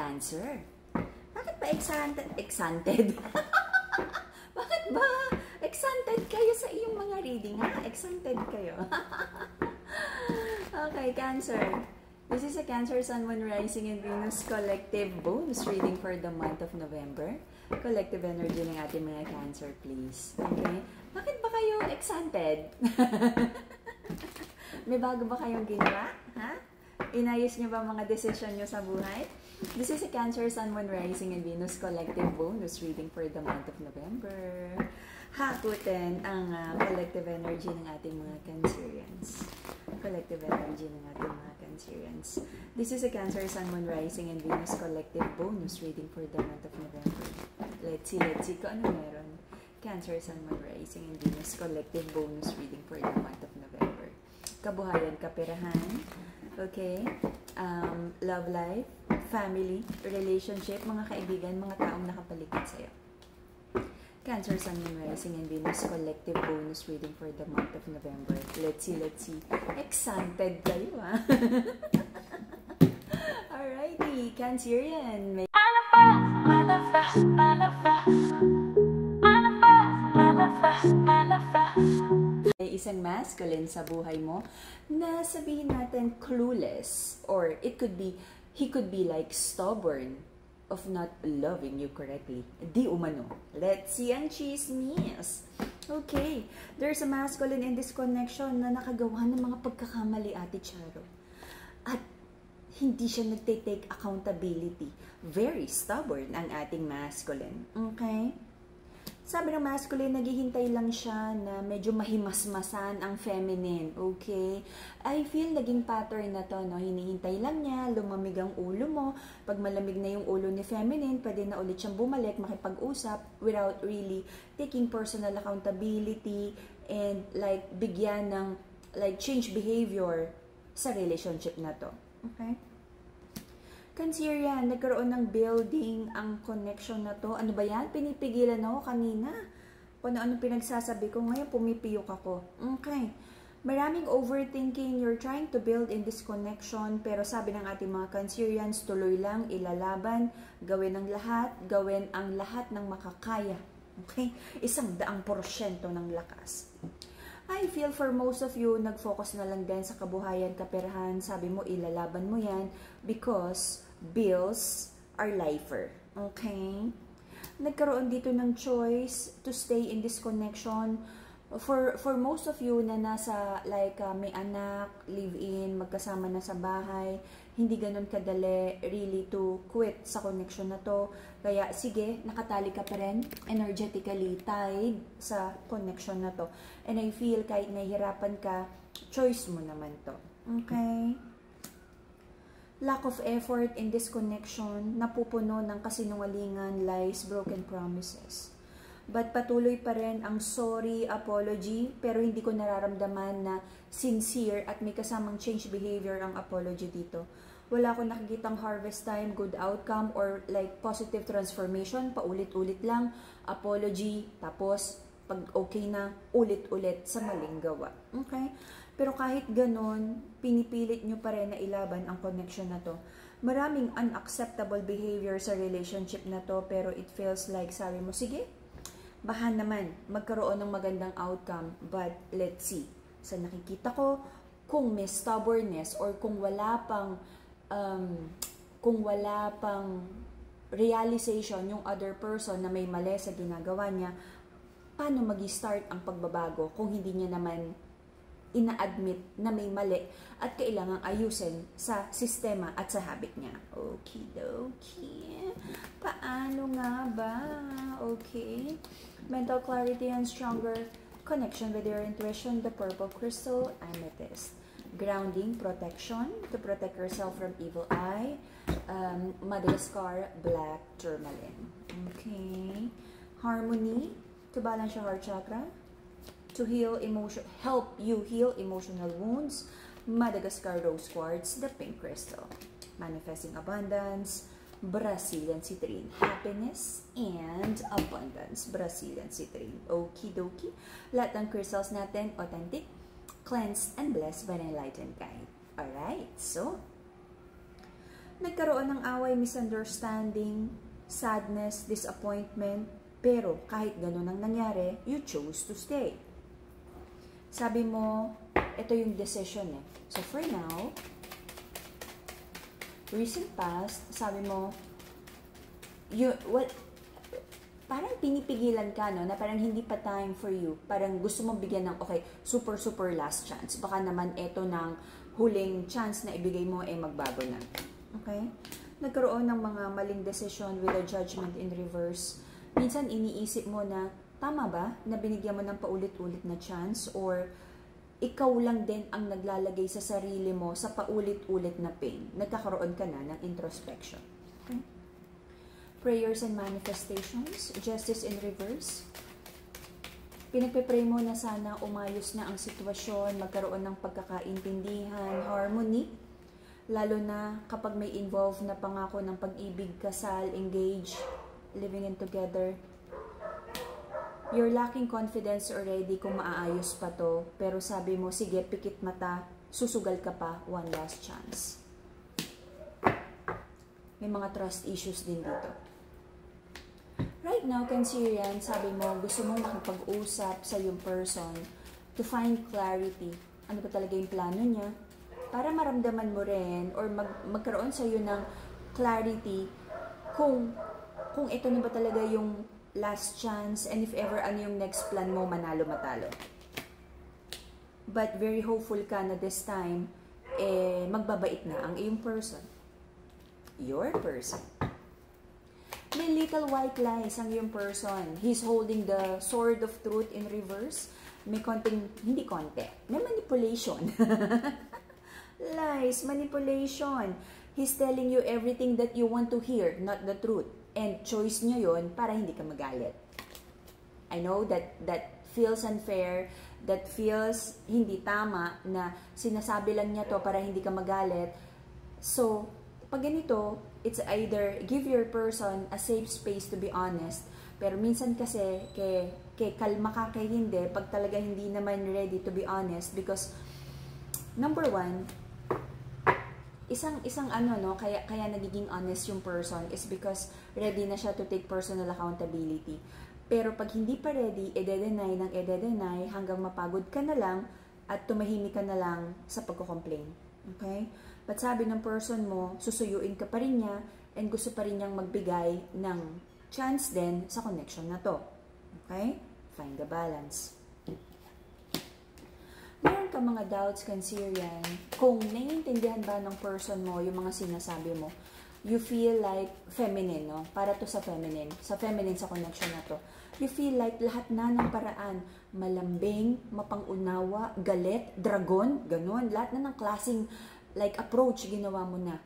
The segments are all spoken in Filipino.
Cancer. Bakit ba excited? Bakit ba excited kayo sa iyong mga reading, ha? Excited kayo. Okay, Cancer. This is a Cancer, Sun, Moon, Rising, and Venus collective bonus reading for the month of November. Collective energy ng ating mga Cancer, please. Okay? Bakit ba kayo excited? May bago ba kayong ginawa? Ha? Inayos niyo ba mga desisyon niyo sa buhay? This is a Cancer, Sun, Moon, Rising, and Venus collective bonus reading for the month of November. Hakutin ang collective energy ng ating mga Cancerians. Collective energy ng ating mga Cancerians. This is a Cancer, Sun, Moon, Rising, and Venus collective bonus reading for the month of November. Let's see kung ano meron. Cancer, Sun, Moon, Rising, and Venus collective bonus reading for the month of November. Kabuhayan, kaperahan. Okay? Love life, family, relationship, mga kaibigan, mga taong nakapaligid sa'yo. Cancer, Sun, Moon, Rising, and Venus collective bonus reading for the month of November. Let's see. Excited kayo, ha? Alrighty, Cancerian. May isang masculine sa buhay mo na sabihin natin clueless, or he could be like stubborn of not loving you correctly. Di umano. Let's see ang chismis. Okay. There's a masculine in this connection na nakagawa ng mga pagkakamali, Ate Charo. At hindi siya nagtitake accountability. Very stubborn ang ating masculine. Okay? Sabi ng masculine, naghihintay lang siya na medyo mahimasmasan ang feminine. Okay? I feel naging pattern na to, no? Hinihintay lang niya, lumamig ang ulo mo. Pag malamig na yung ulo ni feminine, pwede na ulit siyang bumalik, makipag-usap without really taking personal accountability and like bigyan ng like change behavior sa relationship na to. Okay? Cancerian, nagkaroon ng building ang connection na to. Ano ba yan? Pinipigilan ako kanina. Kung ano pinagsasabi ko, ngayon pumipiyok ako. Okay. Maraming overthinking, you're trying to build in this connection, pero sabi ng ating mga Cancerians, tuloy lang, ilalaban, gawin ang lahat ng makakaya. Okay? 100% ng lakas. I feel for most of you, nag-focus na lang din sa kabuhayan, kaperahan. Sabi mo, ilalaban mo yan because bills are lifer. Okay? Nagkaroon dito ng choice to stay in this connection. For most of you na nasa, like, may anak, live-in, magkasama na sa bahay, hindi ganun kadali really to quit sa connection na to. Kaya, sige, nakatali ka pa rin, energetically tied sa connection na to. And I feel, kahit nahihirapan ka, choice mo naman to. Okay? Lack of effort in this connection, napupuno ng kasinungalingan, lies, broken promises. But patuloy pa rin ang sorry, apology, pero hindi ko nararamdaman na sincere at may kasamang change behavior ang apology dito. Wala akong nakikitang harvest time, good outcome, or like positive transformation, paulit-ulit lang, apology, tapos pag okay na, ulit-ulit sa maling gawa. Okay? Pero kahit ganun, pinipilit nyo pa rin na ilaban ang connection na to. Maraming unacceptable behavior sa relationship na to, pero it feels like sabi mo, sige, baka naman magkaroon ng magandang outcome, but let's see. Sa nakikita ko, kung may stubbornness or kung wala pang realization yung other person na may mali sa ginagawa niya, paano mag-start ang pagbabago kung hindi niya naman ina-admit na may mali at kailangang ayusin sa sistema at sa habit niya. Okidoki. Paano nga ba? Okay. Mental clarity and stronger connection with your intuition, the purple crystal, amethyst. Grounding, protection, to protect yourself from evil eye, Madagascar, black tourmaline. Okay. Harmony, to balance your heart chakra, to help you heal emotional wounds, Madagascar rose quartz, the pink crystal. Manifesting abundance, Brazilian citrine. Happiness and abundance, Brazilian citrine. Okie dokie. Lahat ng crystals natin, authentic, cleansed, and blessed by an enlightened guide. Alright, so, Nagkaroon ng away, misunderstanding, sadness, disappointment, pero kahit ganun ang nangyari, you chose to stay. Sabi mo, ito yung decision eh. So for now, recent past, sabi mo, parang pinipigilan ka, no? Na parang hindi pa time for you. Parang gusto mong bigyan ng, okay, super last chance. Baka naman ito ng huling chance na ibigay mo, magbago na. Okay? Nagkaroon ng mga maling decision with a judgment in reverse. Minsan iniisip mo na, tama ba na binigyan mo ng paulit-ulit na chance? Or ikaw lang din ang naglalagay sa sarili mo sa paulit-ulit na pain. Nagkakaroon ka na ng introspection. Okay? Prayers and manifestations, justice in reverse. Pinagpe-pray mo na sana umayos na ang sitwasyon, magkaroon ng pagkakaintindihan, harmony, lalo na kapag may involved na pangako ng pag-ibig, kasal, engage, living in together. You're lacking confidence already kung maaayos pa to, pero sabi mo, sige, pikit mata, susugal ka pa, one last chance. May mga trust issues din dito. Right now, Cancerian, sabi mo, gusto mong makipag-usap sa yung person to find clarity. Ano ba talaga yung plano niya? Para maramdaman mo rin or magkaroon sa iyo ng clarity kung ito na ba talaga yung last chance and if ever ano yung next plan mo, manalo matalo. But very hopeful ka na this time, magbabait na ang iyong person. Your person. May little white lies ang iyong person. He's holding the sword of truth in reverse. May konting, hindi konti, may manipulation. Lies, manipulation. He's telling you everything that you want to hear, not the truth. And choice niya yon para hindi ka magalit. I know that feels unfair, that feels hindi tama na sinasabi lang niya to para hindi ka magalit. So, pag ganito, it's either give your person a safe space to be honest, pero minsan kasi kay kalma ka, kay hindi, pag talaga hindi naman ready to be honest, because number one, isang ano, no, kaya nagiging honest yung person is because ready na siya to take personal accountability. Pero pag hindi pa ready, ede-deny hanggang mapagod ka na lang at tumahimik ka na lang sa pagko-complain. Okay? But sabi ng person mo, susuyuin ka pa rin niya and gusto pa rin niyang magbigay ng chance din sa connection na to. Okay? Find the balance. Meron ka mga doubts, Cancerian, kung naiintindihan ba ng person mo yung mga sinasabi mo. You feel like feminine, no? Para to sa feminine sa connection na to. You feel like lahat na ng paraan, malambing, mapangunawa, galit, dragon, ganun. Lahat na ng klaseng like approach ginawa mo na.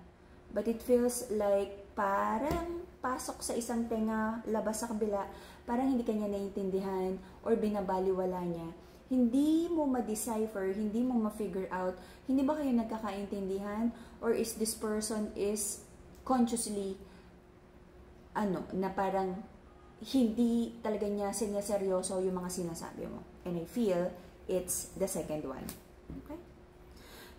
But it feels like parang pasok sa isang tenga, labas sa kabila, parang hindi kanya naiintindihan or binabaliwala niya. Hindi mo ma-decipher, hindi mo ma-figure out, hindi ba kayo nagkakaintindihan or is this person is consciously na parang hindi talaga niya sinaseryoso yung mga sinasabi mo. And I feel it's the second one. Okay?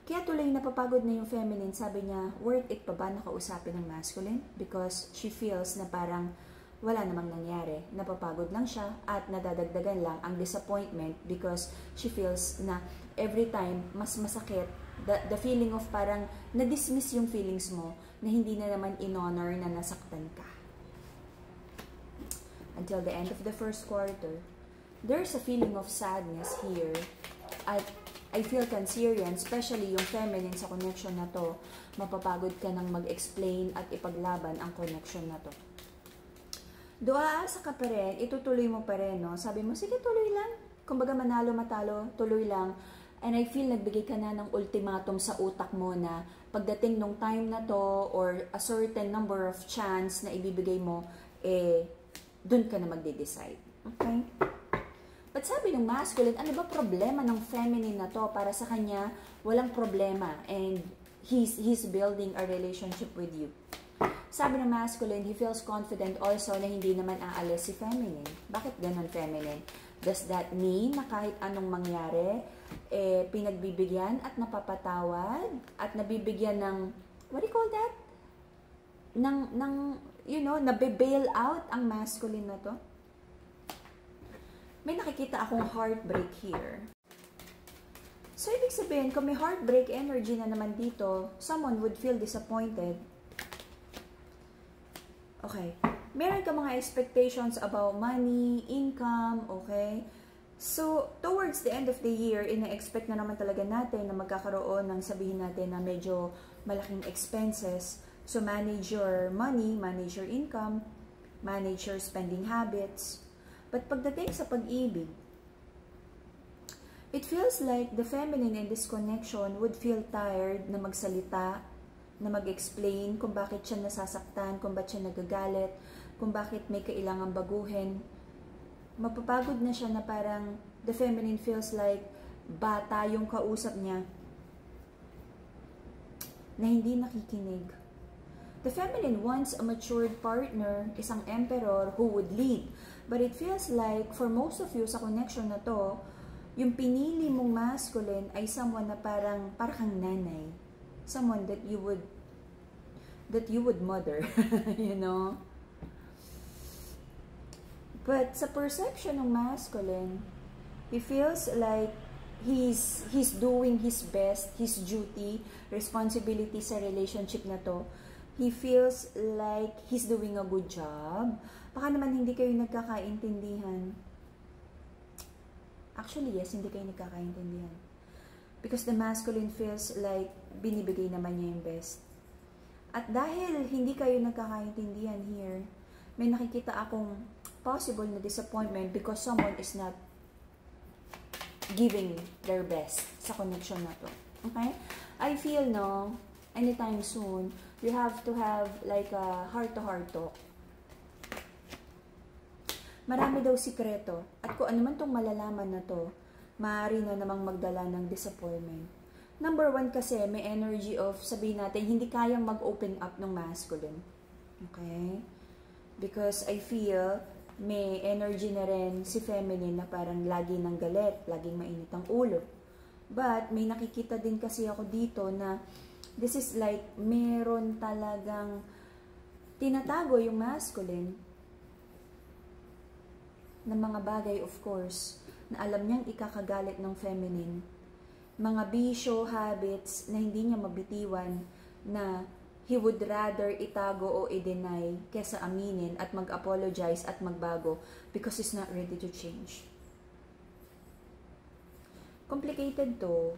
Kaya tuloy napapagod na yung feminine, sabi niya, worth it pa ba nakausapin ng masculine? Because she feels na parang wala namang nangyari. Napapagod lang siya at nadadagdagan lang ang disappointment because she feels na every time mas masakit, the feeling of parang na-dismiss yung feelings mo na hindi na naman in-honor na nasaktan ka. Until the end of the first quarter, there's a feeling of sadness here at I feel Cancerian, especially yung feminine sa connection na to, mapapagod ka nang mag-explain at ipaglaban ang connection na to. Aasa ka pa rin, itutuloy mo pa rin, no? Sabi mo, sige, tuloy lang. Kumbaga manalo, matalo, tuloy lang. And I feel nagbigay ka na ng ultimatum sa utak mo na pagdating nung time na to or a certain number of chance na ibibigay mo, dun ka na magde-decide. Okay? But sabi ng masculine, ano ba problema ng feminine na to? Para sa kanya, walang problema. And he's building a relationship with you. Sabi ng masculine, he feels confident also na hindi naman aalis si feminine. Bakit ganon feminine? Does that mean na kahit anong mangyari, pinagbibigyan at napapatawad at nabibigyan ng, what do you call that? nabe-bail out ang masculine na to. May nakikita akong heartbreak here. So, ibig sabihin, kung may heartbreak energy na naman dito, someone would feel disappointed. Okay. Meron ka mga expectations about money, income, okay? So, towards the end of the year, ina-expect na naman talaga natin na magkakaroon ng sabihin natin na medyo malaking expenses. So, manage your money, manage your income, manage your spending habits. But pagdating sa pag-ibig, it feels like the feminine in this connection would feel tired na magsalita, na mag-explain kung bakit siya nasasaktan, kung bakit siya nagagalit, kung bakit may kailangang baguhin. Mapapagod na siya na parang the feminine feels like bata yung kausap niya na hindi nakikinig. The feminine wants a matured partner, isang emperor who would lead. But it feels like for most of you sa connection na to, yung pinili mong masculine ay someone na parang kang nanay. Someone that you would mother, you know? But sa perception ng masculine, he feels like he's doing his best, his duty, responsibility sa relationship na to. He feels like he's doing a good job. Baka naman hindi kayo nagkakaintindihan. Actually, yes, hindi kayo nagkakaintindihan. Because the masculine feels like binibigay naman niya yung best. At dahil hindi kayo nagkakaintindihan here, may nakikita akong possible na disappointment because someone is not giving their best sa connection na to. Okay? I feel, no, anytime soon, you have to have like a heart-to-heart talk. Marami daw sikreto. At kung ano man tong malalaman na to, maaari na namang magdala ng disappointment. Number one kasi, may energy of, sabihin natin, hindi kayang mag-open up ng masculine. Okay? Because I feel, may energy na rin si feminine na parang lagi ng galit, laging mainit ang ulo. But, may nakikita din kasi ako dito na this is like, meron talagang tinatago yung masculine na mga bagay, of course, na alam niyang ikakagalit ng feminine. Mga bisyo, habits na hindi niya mabitiwan na he would rather itago o i-deny kesa aminin at mag-apologize at magbago because he's not ready to change. Complicated to.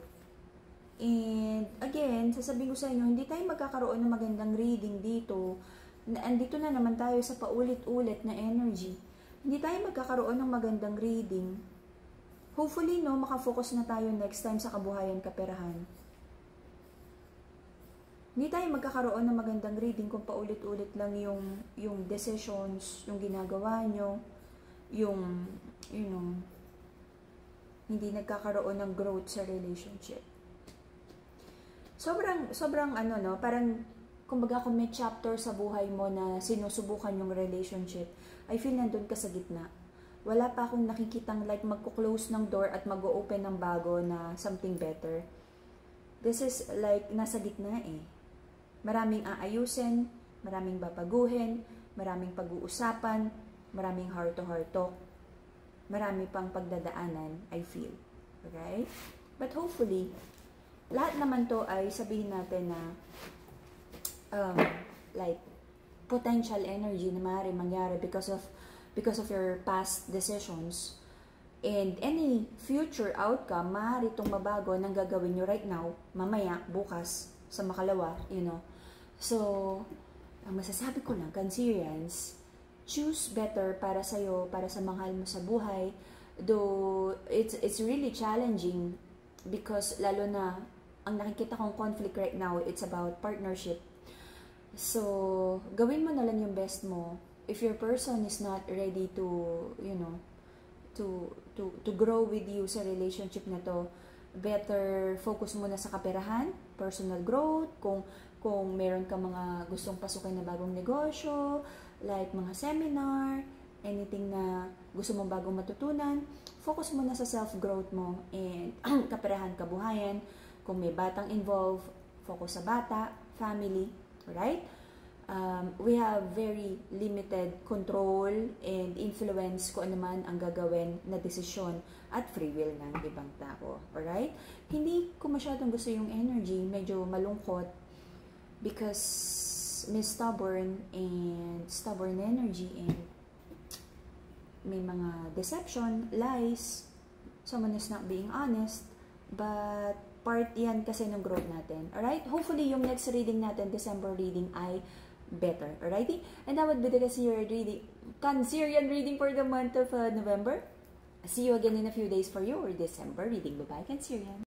And again, sasabihin ko sa inyo, hindi tayo magkakaroon ng magandang reading dito. Andito na naman tayo sa paulit-ulit na energy. Hindi tayo magkakaroon ng magandang reading. Hopefully, no, makafocus na tayo next time sa kabuhayan kaperahan. Hindi tayo magkakaroon ng magandang reading kung paulit-ulit lang yung decisions, yung ginagawa nyo, yung, hindi nagkakaroon ng growth sa relationship. Sobrang parang, kumbaga kung may chapter sa buhay mo na sinusubukan yung relationship, I feel nandun ka sa gitna. Wala pa akong nakikitang like magko-close ng door at mag-open ng bago na something better. This is like nasa gitna eh. Maraming aayusin, maraming babaguhin, maraming pag-uusapan, maraming heart-to-heart talk, marami pang pagdadaanan, I feel. Okay? But hopefully, lahat naman to ay sabihin natin na like potential energy na maaari mangyari because of your past decisions. And any future outcome, maaari itong mabago ng gagawin nyo right now, mamaya, bukas, sa makalawa, So, ang masasabi ko lang, Cancerians, choose better para sa'yo, para sa mahal mo sa buhay. Though, it's really challenging because lalo na, ang nakikita kong conflict right now, it's about partnership. So, gawin mo na lang yung best mo. If your person is not ready to, to grow with you sa relationship na to, better focus muna sa kaperahan, personal growth, kung meron ka mga gustong pasukin na bagong negosyo, like mga seminar, anything na gusto mong bagong matutunan, focus muna sa self-growth mo and kaperahan, kabuhayan. Kung may batang involved, focus sa bata, family, right? we have very limited control and influence kung ano man ang gagawin na desisyon at free will ng ibang tao. Alright? Hindi ko masyadong gusto yung energy, medyo malungkot because may stubborn energy and may mga deception, lies, someone is not being honest, but part yan kasi ng growth natin. Alright? Hopefully, yung next reading natin, December reading, ay better. Alrighty? And that would be the Cancerian reading for the month of November. See you again in a few days for your December reading. Bye-bye, Cancerian.